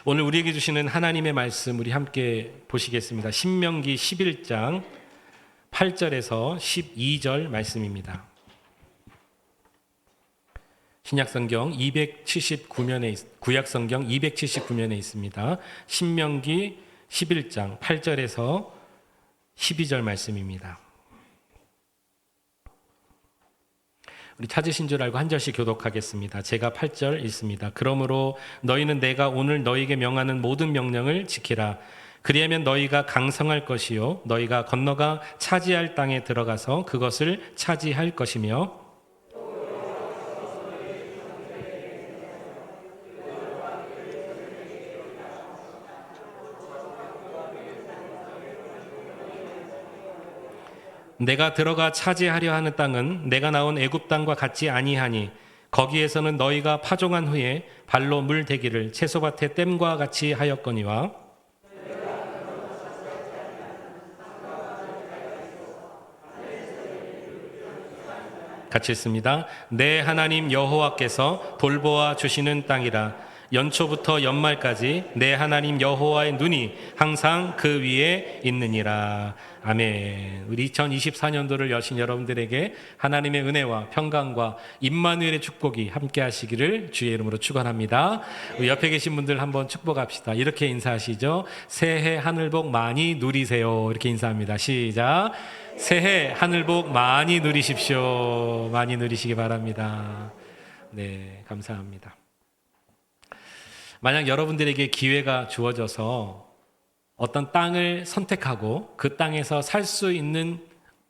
오늘 우리에게 주시는 하나님의 말씀 우리 함께 보시겠습니다. 신명기 11장 8절에서 12절 말씀입니다. 신약성경 279면에 구약성경 279면에 있습니다. 신명기 11장 8절에서 12절 말씀입니다. 우리 찾으신 줄 알고 한 절씩 교독하겠습니다. 제가 8절 읽습니다. 그러므로 너희는 내가 오늘 너희에게 명하는 모든 명령을 지키라. 그리하면 너희가 강성할 것이요 너희가 건너가 차지할 땅에 들어가서 그것을 차지할 것이며 내가 들어가 차지하려 하는 땅은 내가 나온 애굽 땅과 같지 아니하니 거기에서는 너희가 파종한 후에 발로 물 대기를 채소밭의 댐과 같이 하였거니와 같이 있습니다. 내 하나님 여호와께서 돌보아 주시는 땅이라. 연초부터 연말까지 내 하나님 여호와의 눈이 항상 그 위에 있느니라. 아멘. 우리 2024년도를 여신 여러분들에게 하나님의 은혜와 평강과 임마누엘의 축복이 함께 하시기를 주의 이름으로 축원합니다. 우리 옆에 계신 분들 한번 축복합시다. 이렇게 인사하시죠. 새해 하늘복 많이 누리세요. 이렇게 인사합니다. 시작. 새해 하늘복 많이 누리십시오. 많이 누리시기 바랍니다. 네, 감사합니다. 만약 여러분들에게 기회가 주어져서 어떤 땅을 선택하고 그 땅에서 살 수 있는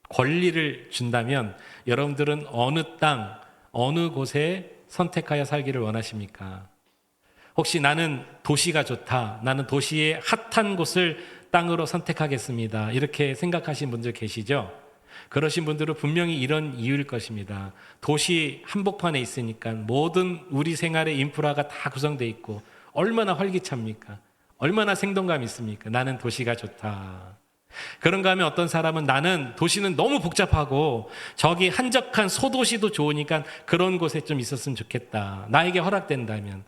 권리를 준다면 여러분들은 어느 땅, 어느 곳에 선택하여 살기를 원하십니까? 혹시 나는 도시가 좋다, 나는 도시의 핫한 곳을 땅으로 선택하겠습니다, 이렇게 생각하신 분들 계시죠? 그러신 분들은 분명히 이런 이유일 것입니다. 도시 한복판에 있으니까 모든 우리 생활의 인프라가 다 구성되어 있고 얼마나 활기찹니까? 얼마나 생동감 있습니까? 나는 도시가 좋다. 그런가 하면 어떤 사람은 나는 도시는 너무 복잡하고 저기 한적한 소도시도 좋으니까 그런 곳에 좀 있었으면 좋겠다. 나에게 허락된다면.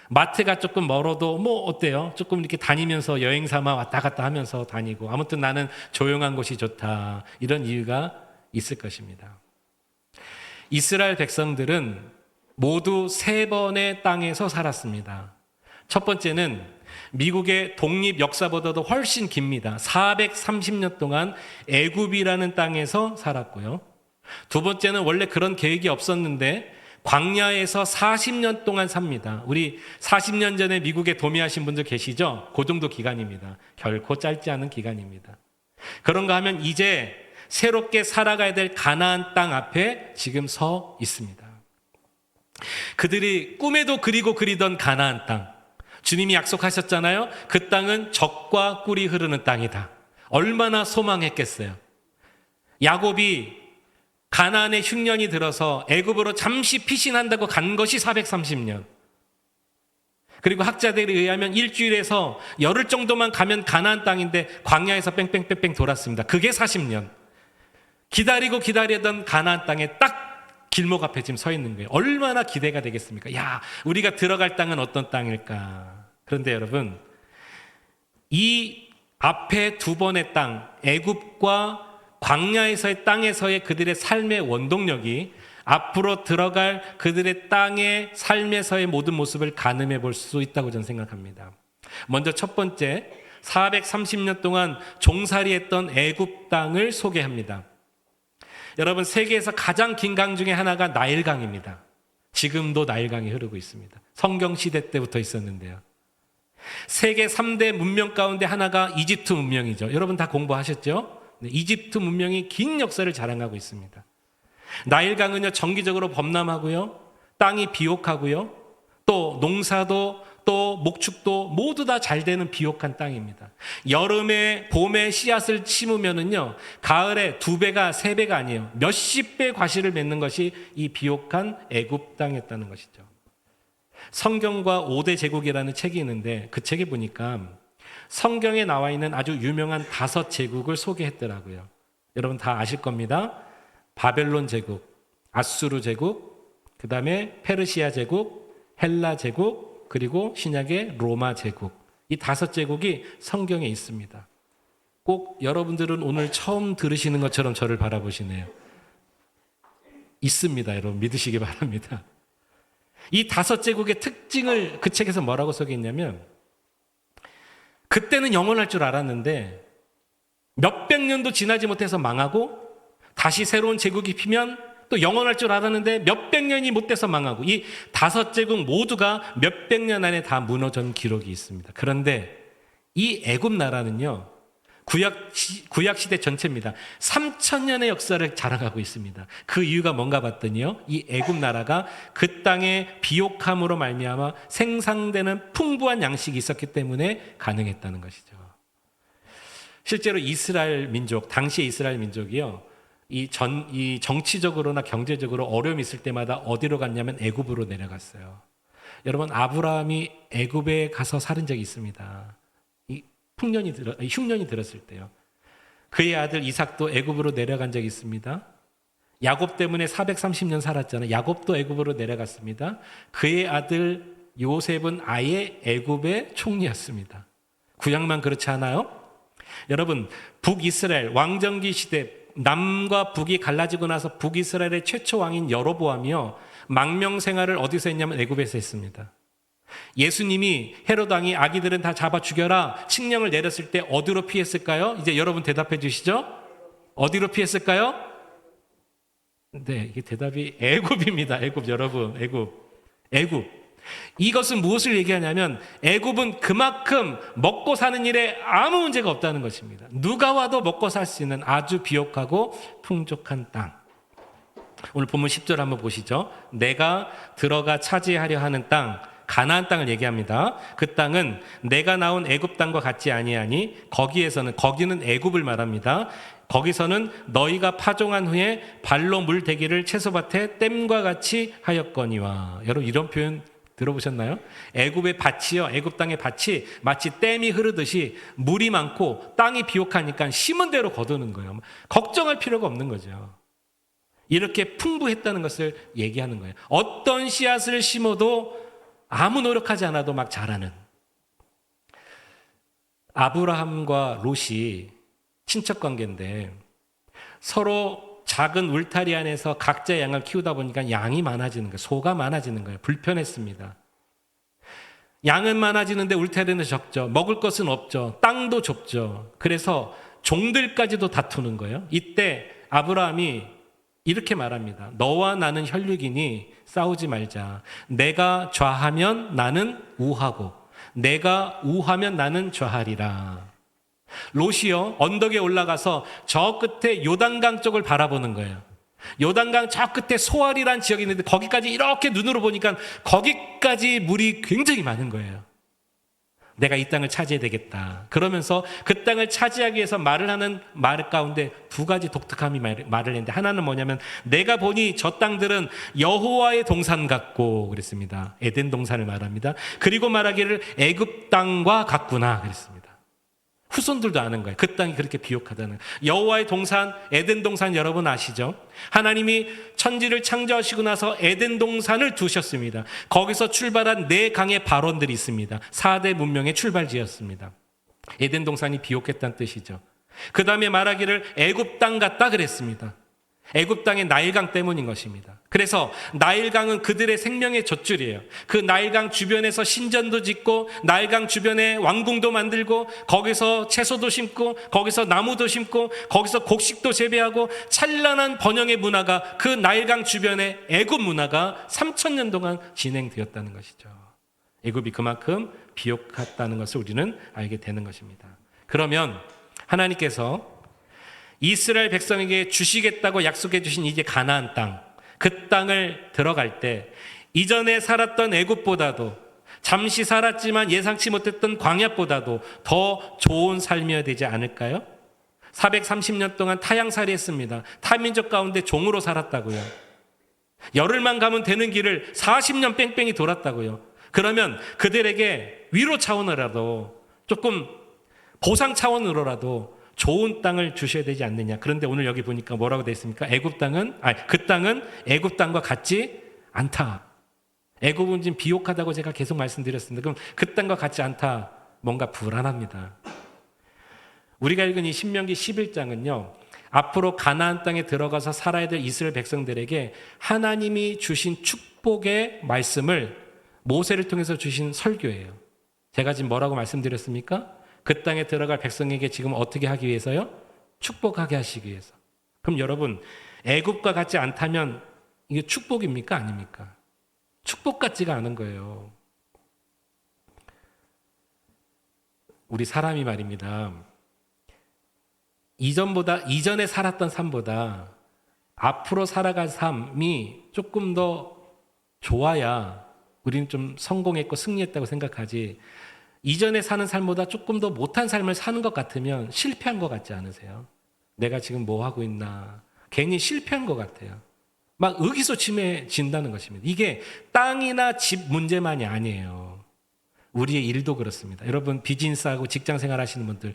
마트가 조금 멀어도 뭐 어때요? 조금 이렇게 다니면서 여행 삼아 왔다 갔다 하면서 다니고 아무튼 나는 조용한 곳이 좋다. 이런 이유가 있을 것입니다. 이스라엘 백성들은 모두 3번의 땅에서 살았습니다. 첫 번째는 미국의 독립 역사보다도 훨씬 깁니다. 430년 동안 애굽이라는 땅에서 살았고요. 두 번째는 원래 그런 계획이 없었는데 광야에서 40년 동안 삽니다. 우리 40년 전에 미국에 도미하신 분들 계시죠? 그 정도 기간입니다. 결코 짧지 않은 기간입니다. 그런가 하면 이제 새롭게 살아가야 될 가나안 땅 앞에 지금 서 있습니다. 그들이 꿈에도 그리고 그리던 가나안 땅, 주님이 약속하셨잖아요. 그 땅은 젖과 꿀이 흐르는 땅이다. 얼마나 소망했겠어요. 야곱이 가나안의 흉년이 들어서 애굽으로 잠시 피신한다고 간 것이 430년. 그리고 학자들에 의하면 일주일에서 열흘 정도만 가면 가나안 땅인데 광야에서 뺑뺑뺑뺑 돌았습니다. 그게 40년. 기다리고 기다리던 가나안 땅에 딱 길목 앞에 지금 서 있는 거예요. 얼마나 기대가 되겠습니까? 야, 우리가 들어갈 땅은 어떤 땅일까? 그런데 여러분, 이 앞에 2번의 땅, 애굽과 광야에서의 땅에서의 그들의 삶의 원동력이 앞으로 들어갈 그들의 땅의 삶에서의 모든 모습을 가늠해 볼 수 있다고 저는 생각합니다. 먼저 첫 번째, 430년 동안 종살이했던 애굽 땅을 소개합니다. 여러분, 세계에서 가장 긴 강 중에 하나가 나일강입니다. 지금도 나일강이 흐르고 있습니다. 성경시대 때부터 있었는데요. 세계 3대 문명 가운데 하나가 이집트 문명이죠. 여러분 다 공부하셨죠? 이집트 문명이 긴 역사를 자랑하고 있습니다. 나일강은요, 정기적으로 범람하고요, 땅이 비옥하고요, 또 농사도 또 목축도 모두 다 잘 되는 비옥한 땅입니다. 여름에 봄에 씨앗을 심으면은요, 가을에 2배가 3배가 아니에요. 몇십 배 과실을 맺는 것이 이 비옥한 애굽 땅이었다는 것이죠. 성경과 5대 제국이라는 책이 있는데 그 책에 보니까 성경에 나와 있는 아주 유명한 5제국을 소개했더라고요. 여러분 다 아실 겁니다. 바벨론 제국, 아수르 제국, 그 다음에 페르시아 제국, 헬라 제국, 그리고 신약의 로마 제국. 이 5제국이 성경에 있습니다. 꼭 여러분들은 오늘 처음 들으시는 것처럼 저를 바라보시네요. 있습니다. 여러분 믿으시기 바랍니다. 이 5제국의 특징을 그 책에서 뭐라고 적혀 있냐면 그때는 영원할 줄 알았는데 몇백 년도 지나지 못해서 망하고 다시 새로운 제국이 피면 또 영원할 줄 알았는데 몇백 년이 못 돼서 망하고 이 5제국 모두가 몇백 년 안에 다 무너진 기록이 있습니다. 그런데 이 애굽 나라는요. 구약 시대 전체입니다. 3,000년의 역사를 자랑하고 있습니다. 그 이유가 뭔가 봤더니요. 이 애굽 나라가 그 땅의 비옥함으로 말미암아 생산되는 풍부한 양식이 있었기 때문에 가능했다는 것이죠. 실제로 이스라엘 민족, 당시의 이스라엘 민족이요. 이 정치적으로나 경제적으로 어려움이 있을 때마다 어디로 갔냐면 애굽으로 내려갔어요. 여러분 아브라함이 애굽에 가서 살은 적이 있습니다. 흉년이 들었을 때요. 그의 아들 이삭도 애굽으로 내려간 적이 있습니다. 야곱 때문에 430년 살았잖아요. 야곱도 애굽으로 내려갔습니다. 그의 아들 요셉은 아예 애굽의 총리였습니다. 구약만 그렇지 않아요? 여러분 북이스라엘 왕정기 시대 남과 북이 갈라지고 나서 북이스라엘의 최초 왕인 여로보암이요. 망명 생활을 어디서 했냐면 애굽에서 했습니다. 예수님이 헤롯 왕이 아기들은 다 잡아 죽여라 칙령을 내렸을 때 어디로 피했을까요? 이제 여러분 대답해 주시죠. 어디로 피했을까요? 네, 이게 대답이 애굽입니다. 애굽 여러분, 애굽. 이것은 무엇을 얘기하냐면 애굽은 그만큼 먹고 사는 일에 아무 문제가 없다는 것입니다. 누가 와도 먹고 살 수 있는 아주 비옥하고 풍족한 땅. 오늘 본문 10절 한번 보시죠. 내가 들어가 차지하려 하는 땅 가나안 땅을 얘기합니다. 그 땅은 내가 나온 애굽 땅과 같지 아니하니 거기는 애굽을 말합니다. 거기서는 너희가 파종한 후에 발로 물 대기를 채소밭에 댐과 같이 하였거니와. 여러분 이런 표현 들어보셨나요? 애굽의 밭이요. 애굽 땅의 밭이 마치 댐이 흐르듯이 물이 많고 땅이 비옥하니까 심은 대로 거두는 거예요. 걱정할 필요가 없는 거죠. 이렇게 풍부했다는 것을 얘기하는 거예요. 어떤 씨앗을 심어도 아무 노력하지 않아도 막 자라는. 아브라함과 롯이 친척 관계인데 서로 작은 울타리 안에서 각자의 양을 키우다 보니까 양이 많아지는 거예요. 소가 많아지는 거예요. 불편했습니다. 양은 많아지는데 울타리는 적죠. 먹을 것은 없죠. 땅도 좁죠. 그래서 종들까지도 다투는 거예요. 이때 아브라함이 이렇게 말합니다. 너와 나는 혈육이니 싸우지 말자. 내가 좌하면 나는 우하고 내가 우하면 나는 좌하리라. 롯이요 언덕에 올라가서 저 끝에 요단강 쪽을 바라보는 거예요. 요단강 저 끝에 소알이란 지역이 있는데 거기까지 이렇게 눈으로 보니까 거기까지 물이 굉장히 많은 거예요. 내가 이 땅을 차지해야 되겠다. 그러면서 그 땅을 차지하기 위해서 말을 가운데 2가지 독특함이 말을 했는데 하나는 뭐냐면 내가 보니 저 땅들은 여호와의 동산 같고 그랬습니다. 에덴 동산을 말합니다. 그리고 말하기를 애굽 땅과 같구나 그랬습니다. 후손들도 아는 거예요. 그 땅이 그렇게 비옥하다는. 여호와의 동산, 에덴 동산 여러분 아시죠? 하나님이 천지를 창조하시고 나서 에덴 동산을 두셨습니다. 거기서 출발한 4강의 발원들이 있습니다. 4대 문명의 출발지였습니다. 에덴 동산이 비옥했다는 뜻이죠. 그 다음에 말하기를 애굽 땅 같다 그랬습니다. 애굽 땅의 나일강 때문인 것입니다. 그래서 나일강은 그들의 생명의 젖줄이에요. 그 나일강 주변에서 신전도 짓고 나일강 주변에 왕궁도 만들고 거기서 채소도 심고 거기서 나무도 심고 거기서 곡식도 재배하고 찬란한 번영의 문화가 그 나일강 주변의 애굽 문화가 3,000년 동안 진행되었다는 것이죠. 애굽이 그만큼 비옥했다는 것을 우리는 알게 되는 것입니다. 그러면 하나님께서 이스라엘 백성에게 주시겠다고 약속해 주신 이제 가나안 땅, 그 땅을 들어갈 때 이전에 살았던 애굽보다도 잠시 살았지만 예상치 못했던 광야보다도 더 좋은 삶이어야 되지 않을까요? 430년 동안 타향살이 했습니다. 타민족 가운데 종으로 살았다고요. 열흘만 가면 되는 길을 40년 뺑뺑이 돌았다고요. 그러면 그들에게 위로 차원으로라도 조금 보상 차원으로라도 좋은 땅을 주셔야 되지 않느냐. 그런데 오늘 여기 보니까 뭐라고 되어 있습니까? 그 땅은 애굽 땅과 같지 않다. 애굽은 지금 비옥하다고 제가 계속 말씀드렸습니다. 그럼 그 땅과 같지 않다. 뭔가 불안합니다. 우리가 읽은 이 신명기 11장은요. 앞으로 가나안 땅에 들어가서 살아야 될 이스라엘 백성들에게 하나님이 주신 축복의 말씀을 모세를 통해서 주신 설교예요. 제가 지금 뭐라고 말씀드렸습니까? 그 땅에 들어갈 백성에게 지금 어떻게 하기 위해서요? 축복하게 하시기 위해서. 그럼 여러분, 애굽과 같지 않다면 이게 축복입니까? 아닙니까? 축복 같지가 않은 거예요. 우리 사람이 말입니다. 이전에 살았던 삶보다 앞으로 살아갈 삶이 조금 더 좋아야 우리는 좀 성공했고 승리했다고 생각하지, 이전에 사는 삶보다 조금 더 못한 삶을 사는 것 같으면 실패한 것 같지 않으세요? 내가 지금 뭐 하고 있나? 괜히 실패한 것 같아요. 막 의기소침해진다는 것입니다. 이게 땅이나 집 문제만이 아니에요. 우리의 일도 그렇습니다. 여러분 비즈니스하고 직장생활 하시는 분들,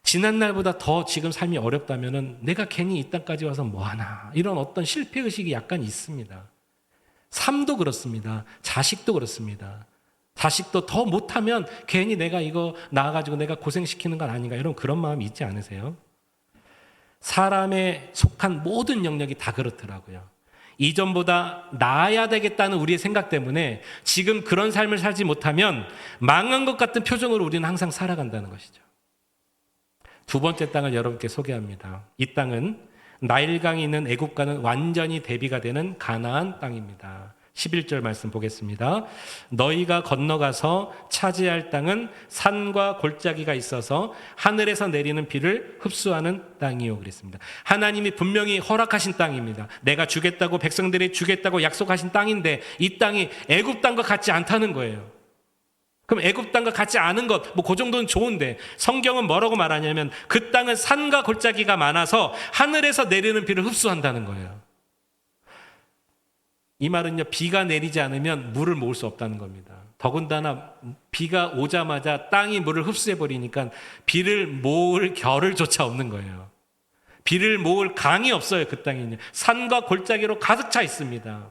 지난날보다 더 지금 삶이 어렵다면 내가 괜히 이 땅까지 와서 뭐하나, 이런 어떤 실패의식이 약간 있습니다. 삶도 그렇습니다. 자식도 그렇습니다. 자식도 더 못하면 괜히 내가 이거 낳아가지고 내가 고생시키는 건 아닌가, 이런 그런 마음이 있지 않으세요? 사람에 속한 모든 영역이 다 그렇더라고요. 이전보다 나아야 되겠다는 우리의 생각 때문에 지금 그런 삶을 살지 못하면 망한 것 같은 표정으로 우리는 항상 살아간다는 것이죠. 두 번째 땅을 여러분께 소개합니다. 이 땅은 나일강이 있는 애굽과는 완전히 대비가 되는 가나안 땅입니다. 11절 말씀 보겠습니다. 너희가 건너가서 차지할 땅은 산과 골짜기가 있어서 하늘에서 내리는 비를 흡수하는 땅이요 그랬습니다. 하나님이 분명히 허락하신 땅입니다. 내가 주겠다고, 백성들이 주겠다고 약속하신 땅인데 이 땅이 애굽 땅과 같지 않다는 거예요. 그럼 애굽 땅과 같지 않은 것, 그 정도는 좋은데 성경은 뭐라고 말하냐면 그 땅은 산과 골짜기가 많아서 하늘에서 내리는 비를 흡수한다는 거예요. 이 말은요, 비가 내리지 않으면 물을 모을 수 없다는 겁니다. 더군다나 비가 오자마자 땅이 물을 흡수해버리니까 비를 모을 겨를조차 없는 거예요. 비를 모을 강이 없어요. 그 땅에는 산과 골짜기로 가득 차 있습니다.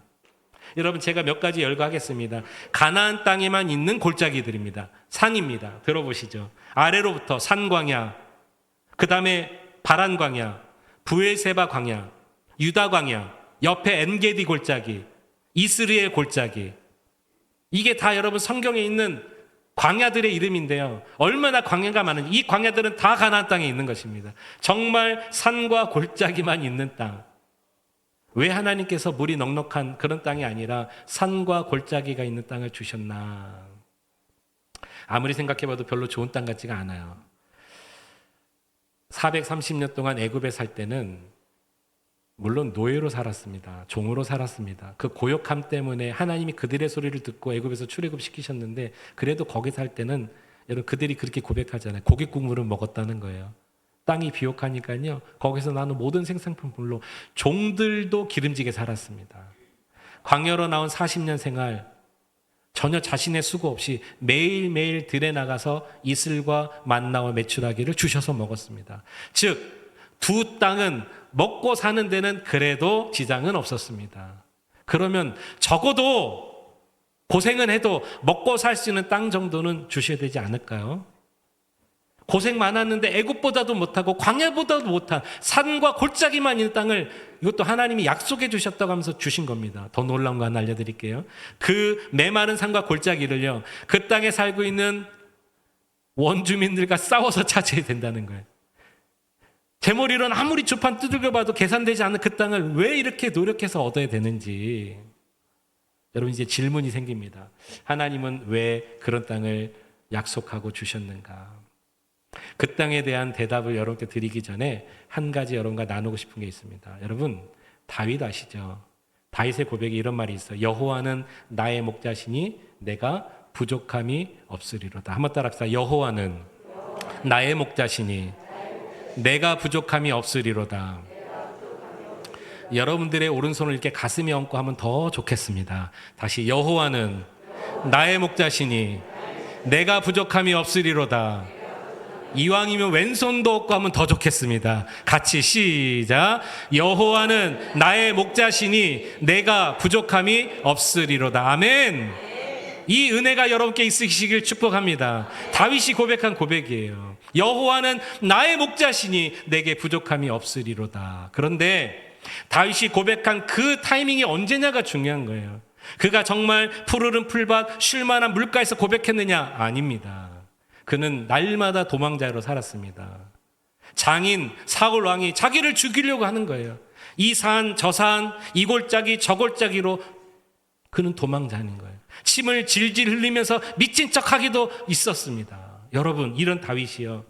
여러분, 제가 몇 가지 열거하겠습니다. 가나안 땅에만 있는 골짜기들입니다. 산입니다. 들어보시죠. 아래로부터 산광야, 그 다음에 바란 광야, 부엘세바 광야, 유다 광야, 옆에 엔게디 골짜기, 이스라엘 골짜기. 이게 다 여러분 성경에 있는 광야들의 이름인데요. 얼마나 광야가 많은지, 이 광야들은 다 가나안 땅에 있는 것입니다. 정말 산과 골짜기만 있는 땅. 왜 하나님께서 물이 넉넉한 그런 땅이 아니라 산과 골짜기가 있는 땅을 주셨나? 아무리 생각해봐도 별로 좋은 땅 같지가 않아요. 430년 동안 애굽에 살 때는 물론 노예로 살았습니다. 종으로 살았습니다. 그 고역함 때문에 하나님이 그들의 소리를 듣고 애굽에서 출애굽시키셨는데, 그래도 거기 살 때는 여러분 그들이 그렇게 고백하잖아요. 고기 국물을 먹었다는 거예요. 땅이 비옥하니까요, 거기서 나는 모든 생산품물로 종들도 기름지게 살았습니다. 광야로 나온 40년 생활, 전혀 자신의 수고 없이 매일매일 들에 나가서 이슬과 만나와 메추라기를 주셔서 먹었습니다. 즉, 두 땅은 먹고 사는 데는 그래도 지장은 없었습니다. 그러면 적어도 고생은 해도 먹고 살 수 있는 땅 정도는 주셔야 되지 않을까요? 고생 많았는데 애굽보다도 못하고 광야보다도 못한 산과 골짜기만 있는 땅을, 이것도 하나님이 약속해 주셨다고 하면서 주신 겁니다. 더 놀라운 거 하나 알려드릴게요. 그 메마른 산과 골짜기를요, 그 땅에 살고 있는 원주민들과 싸워서 차지해야 된다는 거예요. 제 머리로는 아무리 주판 두들겨 봐도 계산되지 않는 그 땅을 왜 이렇게 노력해서 얻어야 되는지, 여러분 이제 질문이 생깁니다. 하나님은 왜 그런 땅을 약속하고 주셨는가? 그 땅에 대한 대답을 여러분께 드리기 전에 한 가지 여러분과 나누고 싶은 게 있습니다. 여러분, 다윗 아시죠? 다윗의 고백에 이런 말이 있어요. 여호와는 나의 목자시니 내가 부족함이 없으리로다. 한번 따라합시다. 여호와는 나의 목자시니 내가 부족함이 없으리로다. 여러분들의 오른손을 이렇게 가슴에 얹고 하면 더 좋겠습니다. 다시, 여호와는 나의 목자시니 내가 부족함이 없으리로다. 이왕이면 왼손도 없고 하면 더 좋겠습니다. 같이 시작. 여호와는 나의 목자시니 내가 부족함이 없으리로다. 아멘. 이 은혜가 여러분께 있으시길 축복합니다. 다윗이 고백한 고백이에요. 여호와는 나의 목자시니 내게 부족함이 없으리로다. 그런데 다윗이 고백한 그 타이밍이 언제냐가 중요한 거예요. 그가 정말 푸르른 풀밭 쉴만한 물가에서 고백했느냐? 아닙니다. 그는 날마다 도망자로 살았습니다. 장인 사울 왕이 자기를 죽이려고 하는 거예요. 이 산, 저 산, 이 골짜기, 저 골짜기로 그는 도망자인 거예요. 침을 질질 흘리면서 미친 척하기도 있었습니다. 여러분, 이런 다윗이요,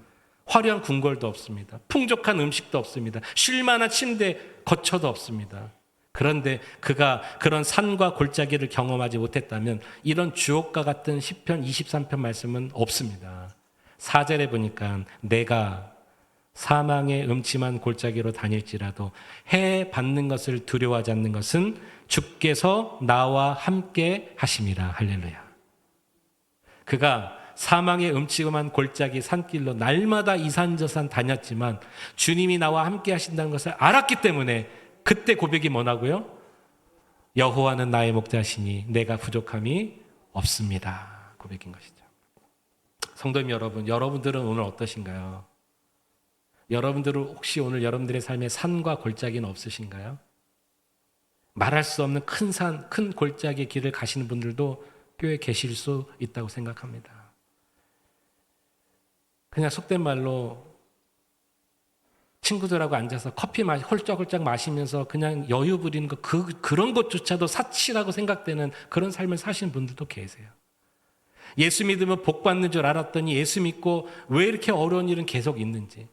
화려한 궁궐도 없습니다. 풍족한 음식도 없습니다. 쉴만한 침대, 거처도 없습니다. 그런데 그가 그런 산과 골짜기를 경험하지 못했다면 이런 주옥과 같은 시편 23편 말씀은 없습니다. 4절에 보니까 내가 사망의 음침한 골짜기로 다닐지라도 해 받는 것을 두려워하지 않는 것은 주께서 나와 함께 하심이라. 할렐루야. 그가 사망의 음침한 골짜기 산길로 날마다 이산저산 다녔지만 주님이 나와 함께 하신다는 것을 알았기 때문에 그때 고백이 뭐라고요? 여호와는 나의 목자시니 내가 부족함이 없습니다. 고백인 것이죠. 성도님 여러분, 여러분들은 오늘 어떠신가요? 여러분들은 혹시 오늘 여러분들의 삶에 산과 골짜기는 없으신가요? 말할 수 없는 큰 산, 큰 골짜기의 길을 가시는 분들도 꽤 계실 수 있다고 생각합니다. 그냥 속된 말로 친구들하고 앉아서 커피 홀짝홀짝 마시면서 그냥 여유 부리는 거, 그런 것조차도 사치라고 생각되는 그런 삶을 사시는 분들도 계세요. 예수 믿으면 복 받는 줄 알았더니 예수 믿고 왜 이렇게 어려운 일은 계속 있는지,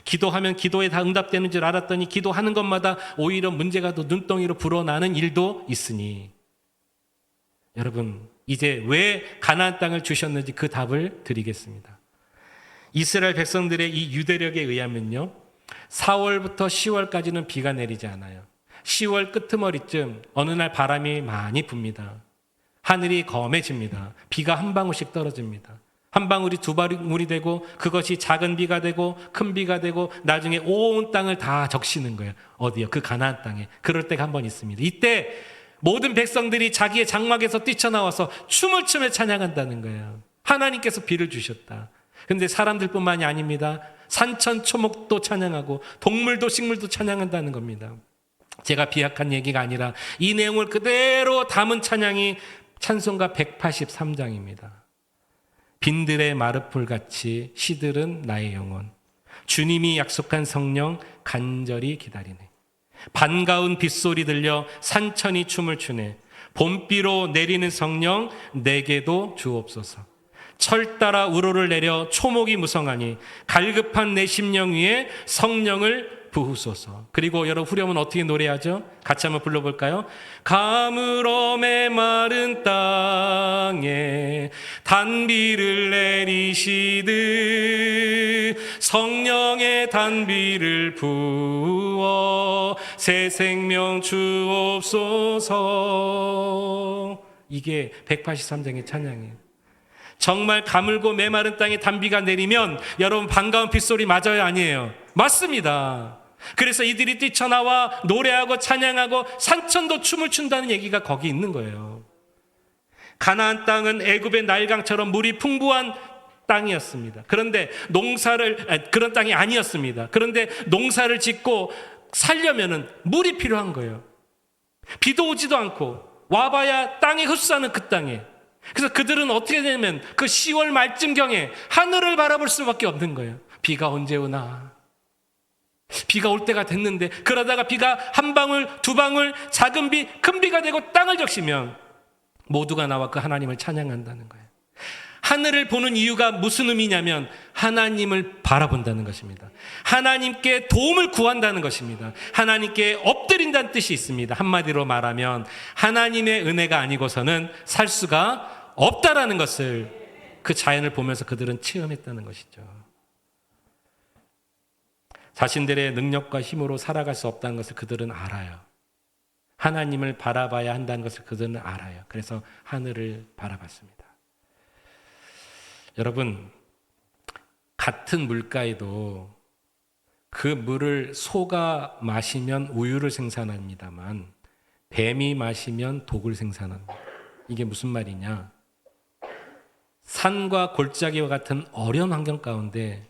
기도하면 기도에 다 응답되는 줄 알았더니 기도하는 것마다 오히려 문제가 더 눈덩이로 불어나는 일도 있으니, 여러분, 이제 왜 가나안 땅을 주셨는지 그 답을 드리겠습니다. 이스라엘 백성들의 이 유대력에 의하면요, 4월부터 10월까지는 비가 내리지 않아요. 10월 끄트머리쯤 어느 날 바람이 많이 붑니다. 하늘이 검해집니다. 비가 한 방울씩 떨어집니다. 한 방울이 두 방울이 되고 그것이 작은 비가 되고 큰 비가 되고 나중에 온 땅을 다 적시는 거예요. 어디요? 그 가나안 땅에. 그럴 때가 한 번 있습니다. 이때 모든 백성들이 자기의 장막에서 뛰쳐나와서 춤을 추며 찬양한다는 거예요. 하나님께서 비를 주셨다. 그런데 사람들뿐만이 아닙니다. 산천 초목도 찬양하고 동물도 식물도 찬양한다는 겁니다. 제가 비약한 얘기가 아니라 이 내용을 그대로 담은 찬양이 찬송가 183장입니다. 빈들의 마르풀같이 시들은 나의 영혼, 주님이 약속한 성령 간절히 기다리네. 반가운 빗소리 들려 산천이 춤을 추네. 봄비로 내리는 성령 내게도 주옵소서. 철 따라 우로를 내려 초목이 무성하니 갈급한 내 심령 위에 성령을 부으소서. 그리고 여러분 후렴은 어떻게 노래하죠? 같이 한번 불러볼까요? 가물어 메마른 땅에 단비를 내리시듯 성령의 단비를 부어 새 생명 주옵소서. 이게 183장의 찬양이에요. 정말 가물고 메마른 땅에 단비가 내리면 여러분 반가운 빗소리 맞아요, 아니에요? 맞습니다. 그래서 이들이 뛰쳐나와 노래하고 찬양하고 산천도 춤을 춘다는 얘기가 거기 있는 거예요. 가나안 땅은 애굽의 나일강처럼 물이 풍부한 땅이었습니다. 그런데 그런 땅이 아니었습니다. 그런데 농사를 짓고 살려면은 물이 필요한 거예요. 비도 오지도 않고 와봐야 땅에 흡수하는 그 땅에. 그래서 그들은 어떻게 되냐면 그 10월 말쯤경에 하늘을 바라볼 수밖에 없는 거예요. 비가 언제 오나. 비가 올 때가 됐는데, 그러다가 비가 한 방울, 두 방울, 작은 비, 큰 비가 되고 땅을 적시면 모두가 나와 그 하나님을 찬양한다는 거예요. 하늘을 보는 이유가 무슨 의미냐면 하나님을 바라본다는 것입니다. 하나님께 도움을 구한다는 것입니다. 하나님께 엎드린다는 뜻이 있습니다. 한마디로 말하면 하나님의 은혜가 아니고서는 살 수가 없다라는 것을 그 자연을 보면서 그들은 체험했다는 것이죠. 자신들의 능력과 힘으로 살아갈 수 없다는 것을 그들은 알아요. 하나님을 바라봐야 한다는 것을 그들은 알아요. 그래서 하늘을 바라봤습니다. 여러분, 같은 물가에도 그 물을 소가 마시면 우유를 생산합니다만 뱀이 마시면 독을 생산합니다. 이게 무슨 말이냐? 산과 골짜기와 같은 어려운 환경 가운데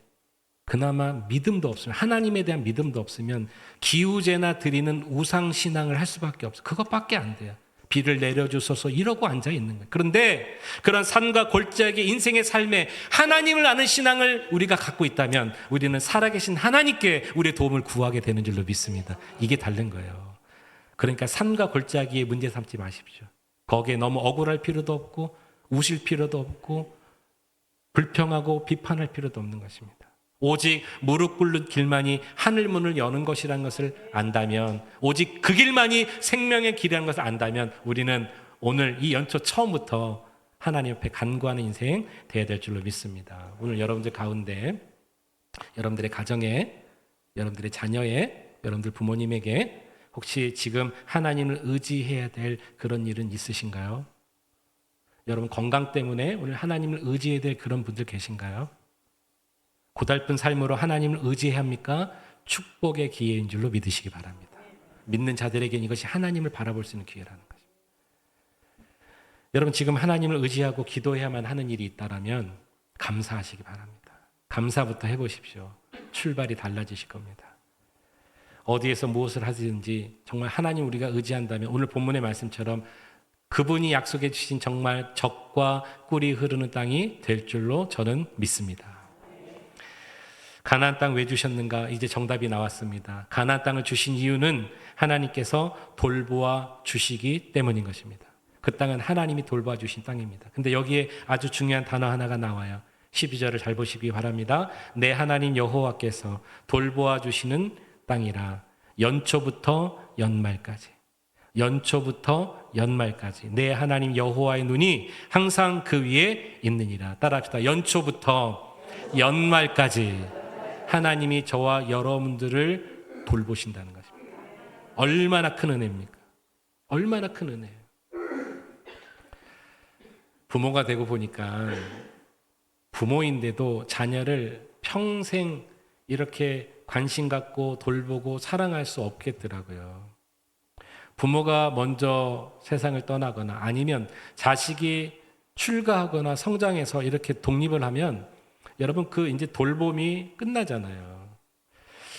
그나마 믿음도 없으면, 하나님에 대한 믿음도 없으면 기우제나 드리는 우상신앙을 할 수밖에 없어요. 그것밖에 안 돼요. 비를 내려주소서 이러고 앉아 있는 거예요. 그런데 그런 산과 골짜기 인생의 삶에 하나님을 아는 신앙을 우리가 갖고 있다면 우리는 살아계신 하나님께 우리의 도움을 구하게 되는 줄로 믿습니다. 이게 다른 거예요. 그러니까 산과 골짜기에 문제 삼지 마십시오. 거기에 너무 억울할 필요도 없고 우실 필요도 없고 불평하고 비판할 필요도 없는 것입니다. 오직 무릎 꿇는 길만이 하늘문을 여는 것이라는 것을 안다면, 오직 그 길만이 생명의 길이라는 것을 안다면 우리는 오늘 이 연초 처음부터 하나님 앞에 간구하는 인생 되어야 될 줄로 믿습니다. 오늘 여러분들 가운데, 여러분들의 가정에, 여러분들의 자녀에, 여러분들 부모님에게 혹시 지금 하나님을 의지해야 될 그런 일은 있으신가요? 여러분 건강 때문에 오늘 하나님을 의지해야 될 그런 분들 계신가요? 고달픈 삶으로 하나님을 의지해야 합니까? 축복의 기회인 줄로 믿으시기 바랍니다. 믿는 자들에게는 이것이 하나님을 바라볼 수 있는 기회라는 것입니다. 여러분 지금 하나님을 의지하고 기도해야만 하는 일이 있다면 감사하시기 바랍니다. 감사부터 해보십시오. 출발이 달라지실 겁니다. 어디에서 무엇을 하든지 정말 하나님 우리가 의지한다면 오늘 본문의 말씀처럼 그분이 약속해 주신 정말 젖과 꿀이 흐르는 땅이 될 줄로 저는 믿습니다. 가나안 땅 왜 주셨는가? 이제 정답이 나왔습니다. 가나안 땅을 주신 이유는 하나님께서 돌보아 주시기 때문인 것입니다. 그 땅은 하나님이 돌보아 주신 땅입니다. 근데 여기에 아주 중요한 단어 하나가 나와요. 12절을 잘 보시기 바랍니다. 내 하나님 여호와께서 돌보아 주시는 땅이라 연초부터 연말까지. 연초부터 연말까지 내 하나님 여호와의 눈이 항상 그 위에 있느니라. 따라합시다. 연초부터 연말까지 하나님이 저와 여러분들을 돌보신다는 것입니다. 얼마나 큰 은혜입니까? 얼마나 큰 은혜예요. 부모가 되고 보니까 부모인데도 자녀를 평생 이렇게 관심 갖고 돌보고 사랑할 수 없겠더라고요. 부모가 먼저 세상을 떠나거나 아니면 자식이 출가하거나 성장해서 이렇게 독립을 하면 여러분 그 이제 돌봄이 끝나잖아요.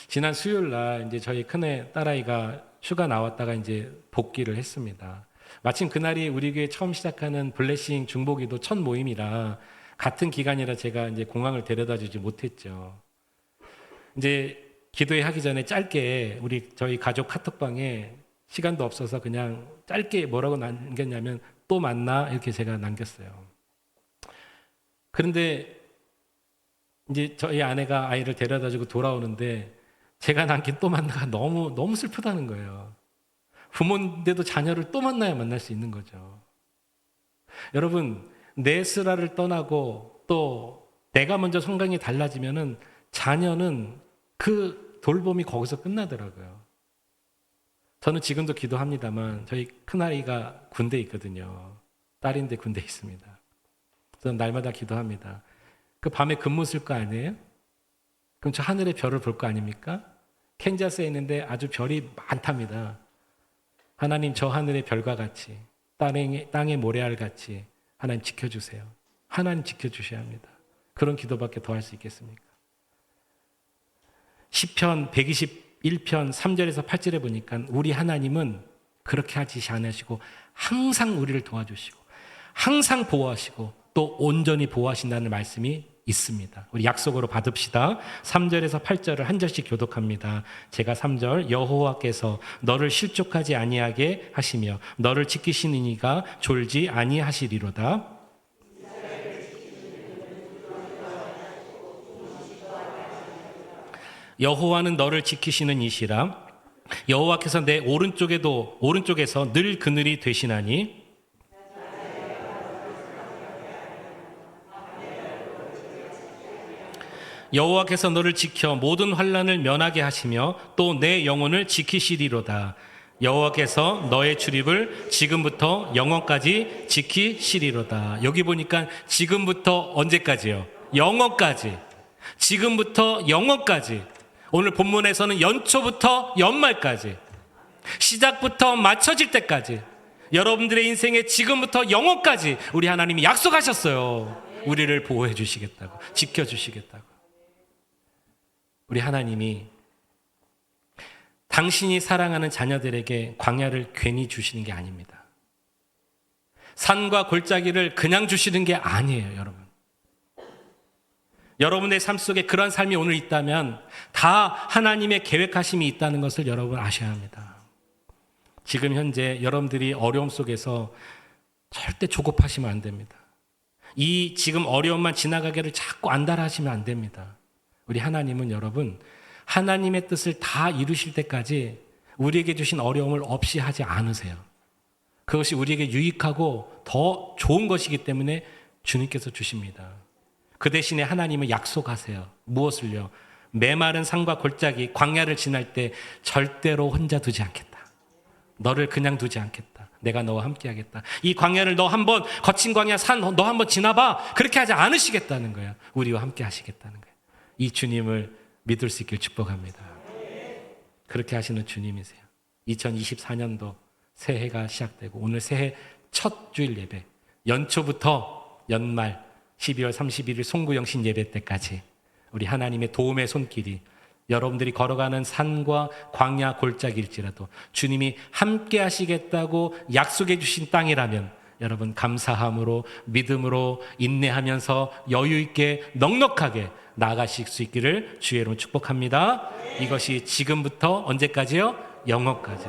지난 수요일 날 이제 저희 큰애 딸아이가 휴가 나왔다가 이제 복귀를 했습니다. 마침 그날이 우리 교회 처음 시작하는 블레싱 중보기도 첫 모임이라 같은 기간이라 제가 이제 공항을 데려다 주지 못했죠. 이제 기도회 하기 전에 짧게 우리 저희 가족 카톡방에 시간도 없어서 그냥 짧게 뭐라고 남겼냐면 또 만나 이렇게 제가 남겼어요. 그런데 이제 저희 아내가 아이를 데려다주고 돌아오는데 제가 남긴 또 만나가 너무 슬프다는 거예요. 부모인데도 자녀를 또 만날 수 있는 거죠. 여러분 내 슬라를 떠나고 또 내가 먼저 성향이 달라지면은 자녀는 그 돌봄이 거기서 끝나더라고요. 저는 지금도 기도합니다만 저희 큰아이가 군대에 있거든요. 딸인데 군대에 있습니다. 저는 날마다 기도합니다. 그 밤에 근무 쓸 거 아니에요? 그럼 저 하늘의 별을 볼 거 아닙니까? 캔자스에 있는데 아주 별이 많답니다. 하나님 저 하늘의 별과 같이 땅의 모래알 같이 하나님 지켜주세요. 하나님 지켜주셔야 합니다. 그런 기도밖에 더 할 수 있겠습니까? 시편 121편 3절에서 8절에 보니까 우리 하나님은 그렇게 하지 않으시고 항상 우리를 도와주시고 항상 보호하시고 또 온전히 보호하신다는 말씀이 있습니다. 우리 약속으로 받읍시다. 3절에서 8절을 한 절씩 교독합니다. 제가 3절 여호와께서 너를 실족하지 아니하게 하시며 너를 지키시는 이가 졸지 아니하시리로다. 여호와는 너를 지키시는 이시라. 여호와께서 내 오른쪽에서 늘 그늘이 되시나니 여호와께서 너를 지켜 모든 환난을 면하게 하시며 또 내 영혼을 지키시리로다. 여호와께서 너의 출입을 지금부터 영원까지 지키시리로다. 여기 보니까 지금부터 언제까지요? 영원까지. 지금부터 영원까지, 오늘 본문에서는 연초부터 연말까지, 시작부터 마쳐질 때까지, 여러분들의 인생에 지금부터 영원까지 우리 하나님이 약속하셨어요. 우리를 보호해 주시겠다고, 지켜주시겠다고. 우리 하나님이 당신이 사랑하는 자녀들에게 광야를 괜히 주시는 게 아닙니다. 산과 골짜기를 그냥 주시는 게 아니에요, 여러분. 여러분의 삶 속에 그런 삶이 오늘 있다면 다 하나님의 계획하심이 있다는 것을 여러분 아셔야 합니다. 지금 현재 여러분들이 어려움 속에서 절대 조급하시면 안 됩니다. 이 지금 어려움만 지나가기를 자꾸 안달하시면 안 됩니다. 우리 하나님은 여러분, 하나님의 뜻을 다 이루실 때까지 우리에게 주신 어려움을 없이 하지 않으세요. 그것이 우리에게 유익하고 더 좋은 것이기 때문에 주님께서 주십니다. 그 대신에 하나님은 약속하세요. 무엇을요? 메마른 산과 골짜기, 광야를 지날 때 절대로 혼자 두지 않겠다. 너를 그냥 두지 않겠다. 내가 너와 함께 하겠다. 이 광야를 너 한번, 거친 광야 산 너 한번 지나봐. 그렇게 하지 않으시겠다는 거예요. 우리와 함께 하시겠다는 거예요. 이 주님을 믿을 수 있길 축복합니다. 그렇게 하시는 주님이세요. 2024년도 새해가 시작되고 오늘 새해 첫 주일 예배, 연초부터 연말 12월 31일 송구영신 예배 때까지 우리 하나님의 도움의 손길이 여러분들이 걸어가는 산과 광야 골짜기일지라도 주님이 함께 하시겠다고 약속해 주신 땅이라면 여러분 감사함으로, 믿음으로, 인내하면서 여유 있게 넉넉하게 나아가실 수 있기를 주의 이름으로 축복합니다. 이것이 지금부터 언제까지요? 영원까지.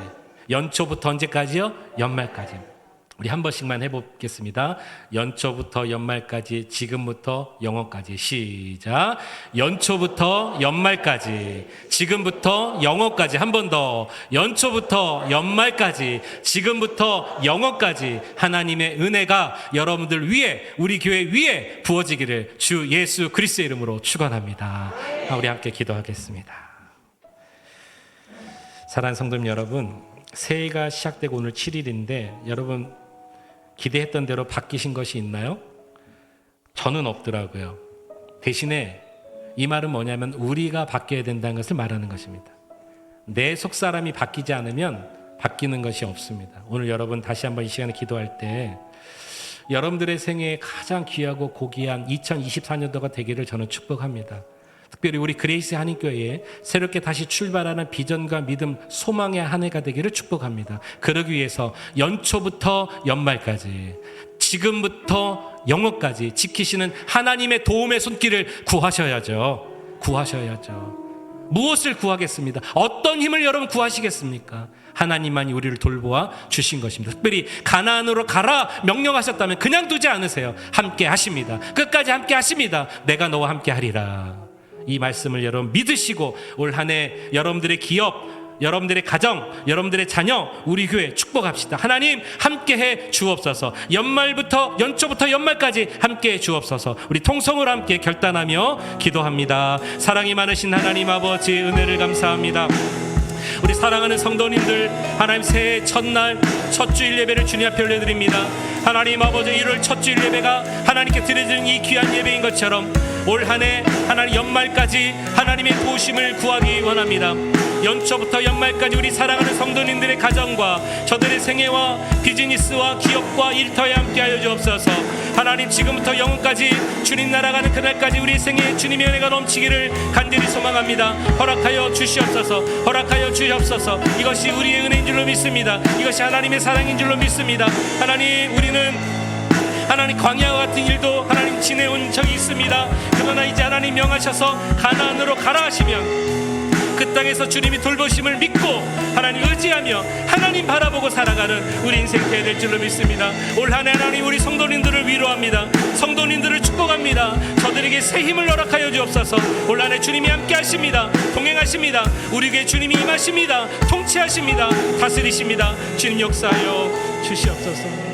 연초부터 언제까지요? 연말까지. 우리 한 번씩만 해보겠습니다. 연초부터 연말까지, 지금부터 영원까지. 시작. 연초부터 연말까지, 지금부터 영원까지. 한 번 더. 연초부터 연말까지, 지금부터 영원까지 하나님의 은혜가 여러분들 위에, 우리 교회 위에 부어지기를 주 예수 그리스도의 이름으로 축원합니다. 우리 함께 기도하겠습니다. 사랑하는 성도님 여러분, 새해가 시작되고 오늘 7일인데 여러분 기대했던 대로 바뀌신 것이 있나요? 저는 없더라고요. 대신에 이 말은 뭐냐면 우리가 바뀌어야 된다는 것을 말하는 것입니다. 내 속사람이 바뀌지 않으면 바뀌는 것이 없습니다. 오늘 여러분 다시 한번 이 시간에 기도할 때 여러분들의 생애에 가장 귀하고 고귀한 2024년도가 되기를 저는 축복합니다. 특별히 우리 그레이스 한인교회에 새롭게 다시 출발하는 비전과 믿음, 소망의 한 해가 되기를 축복합니다. 그러기 위해서 연초부터 연말까지, 지금부터 영원까지 지키시는 하나님의 도움의 손길을 구하셔야죠. 구하셔야죠. 무엇을 구하겠습니다? 어떤 힘을 여러분 구하시겠습니까? 하나님만이 우리를 돌보아 주신 것입니다. 특별히 가나안으로 가라 명령하셨다면 그냥 두지 않으세요. 함께 하십니다. 끝까지 함께 하십니다. 내가 너와 함께 하리라. 이 말씀을 여러분 믿으시고 올 한 해 여러분들의 기업, 여러분들의 가정, 여러분들의 자녀, 우리 교회 축복합시다. 하나님 함께해 주옵소서. 연초부터 연말까지 함께해 주옵소서. 우리 통성으로 함께 결단하며 기도합니다. 사랑이 많으신 하나님 아버지, 은혜를 감사합니다. 우리 사랑하는 성도님들, 하나님 새해 첫날 첫 주일 예배를 주님 앞에 올려드립니다. 하나님 아버지, 1월 첫 주일 예배가 하나님께 드려지는 이 귀한 예배인 것처럼 올 한 해 하나님 연말까지 하나님의 도우심을 구하기 원합니다. 연초부터 연말까지 우리 사랑하는 성도님들의 가정과 저들의 생애와 비즈니스와 기업과 일터에 함께하여 주옵소서. 하나님 지금부터 영원까지 주님 날아가는 그날까지 우리 생애에 주님의 은혜가 넘치기를 간절히 소망합니다. 허락하여 주시옵소서. 허락하여 주시옵소서. 이것이 우리의 은혜인 줄로 믿습니다. 이것이 하나님의 사랑인 줄로 믿습니다. 하나님, 우리는 하나님 광야와 같은 일도 하나님 지내온 적이 있습니다. 그러나 이제 하나님 명하셔서 가나안으로 가라 하시면 그 땅에서 주님이 돌보심을 믿고 하나님 의지하며 하나님 바라보고 살아가는 우리 인생 되어야 될 줄로 믿습니다. 올 한 해 하나님 우리 성도님들을 위로합니다. 성도님들을 축복합니다. 저들에게 새 힘을 허락하여 주옵소서. 올 한 해 주님이 함께 하십니다. 동행하십니다. 우리에게 주님이 임하십니다. 통치하십니다. 다스리십니다. 주님 역사하여 주시옵소서.